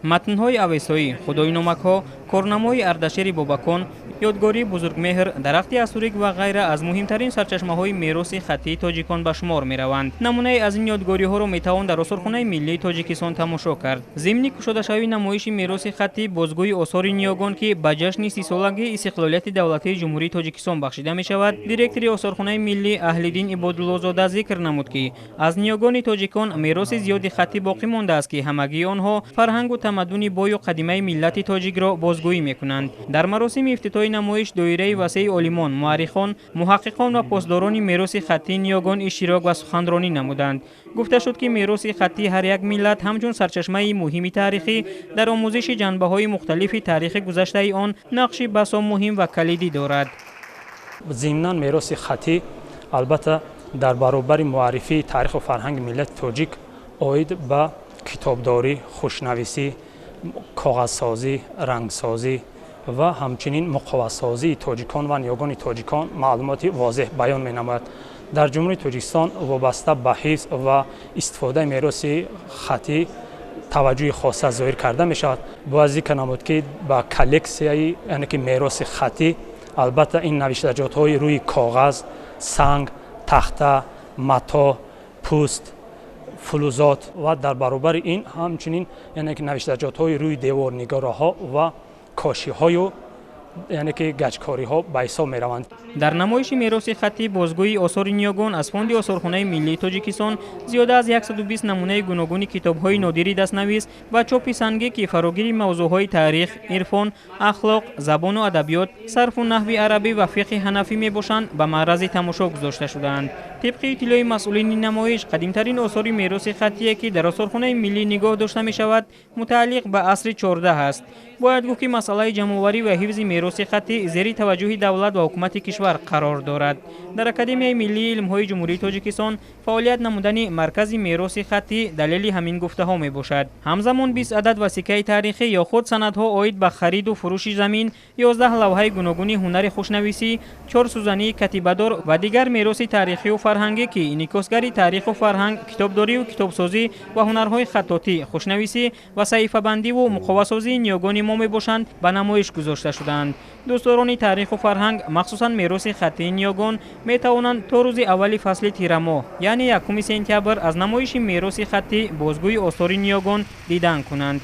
матнҳои авесоӣ, худоиномакҳо, корнамои ардашери бобакон, ёдгории бузургмеҳр, дарахти асурик ва ғайра аз муҳимтарин сарчашмаҳои мероси хаттии тоҷикон ба шумор мераванд. намунае аз ин ёдгориҳоро метавон дар осорхонаи миллии тоҷикистон тамошо кард. зимни кушодашавии намоиши мероси хаттӣ бозгӯи осори ниёгон ки ба ҷашни 30-солагии истиқлолияти давлатии ҷумҳурии тоҷикистон бахшида мешавад, директори осорхонаи миллӣ Аҳлиддин Ибодуллозода зикр намуд ки аз ниёгони тоҷикон мероси зиёди хаттӣ боқӣ мондааст ки ҳамагии онҳо фарҳангу тамаддуни бою қадимаи миллати тоҷикро бозгӯӣ мекунанд. дар маросими ифтитоҳи намоиш доираи васеи олимон, муаррихон, муҳаққиқон ва посдорони мероси хаттии ниёгон иштирок ва суханронӣ намуданд. гуфта шуд ки мероси хаттии ҳар як миллат ҳамчун сарчашмаи муҳими таърихӣ дар омӯзиши ҷанбаҳои мухталифи таърихи гузаштаи он нақши басо муҳим ва калидӣ дорад. зимнан мероси хаттӣ албатта дар баробари муаррифии таъриху фарҳанги миллати тоҷик оид ба китобдорӣ, хушнависӣ, коғазсозӣ, рангсозӣ ва ҳамчунин муқовасозии тоҷикон ва ниёгони тоҷикон маълумоти возеҳ баён менамояд. дар ҷумҳурии тоҷикистон вобаста ба ҳифз ва истифодаи мероси хаттӣ таваҷҷӯҳи хоса зоҳир карда мешавад. бояд зикр намуд ки ба коллексияи яъне ки мероси хаттӣ албатта ин навиштаҷотҳои рӯи коғаз, санг, тахта, мато, пӯст, фулузот ва дар баробари ин ҳамчунин яъне ки навиштаҷотҳои рӯи деворнигароҳо ва кошиҳою яъне ки гаҷкориҳо ба ҳисоб мераванд. дар намоиши мероси хаттӣ бозгӯи осори ниёгон аз фонди осорхонаи миллии тоҷикистон зиёда аз 120 намунаи гуногуни китобҳои нодири дастнавис ва чопи сангӣ ки фарогири мавзӯъҳои таърих, ирфон, ахлоқ, забону адабиёт, сарфу наҳви арабӣ ва фиқҳи ҳанафӣ мебошанд ба маърази тамошо гузошта шудаанд. тибқи иттилои масъулини намоиш, қадимтарин осори мероси хаттие ки дар осорхонаи миллӣ нигоҳ дошта мешавад, мутааллиқ ба асри 14 аст. бояд гуфт ки масъалаи ҷамъоварӣ ва ҳифзи мероси хаттӣ зери таваҷҷӯҳи давлат ва ҳукумати кишвар қарор дорад. дар академияи миллии илмҳои ҷумҳурии тоҷикистон фаъолият намудани маркази мероси хаттӣ далели ҳамин гуфтаҳо мебошад. ҳамзамон 20 адад васикаи таърихӣ ё худ санадҳо оид ба хариду фурӯши замин, 11 лавҳаи гуногуни ҳунари хушнависӣ, 4 сӯзании катибадор ва дигар мероси таърихиву фарҳангӣ ки инъикосгари таъриху фарҳанг, китобдорию китобсозӣ ва ҳунарҳои хаттотӣ, хушнависӣ ва саҳифабандиву муқовасозии ниёгони мо мебошанд ба намоиш гузошта шуданд. дӯстдорони таъриху фарҳанг, махсусан мероси хаттии ниёгон, метавонанд то рӯзи аввали фасли тирамоҳ, яъне 1 сентябр аз намоиши мероси хаттӣ бозгӯи осори ниёгон дидан кунанд.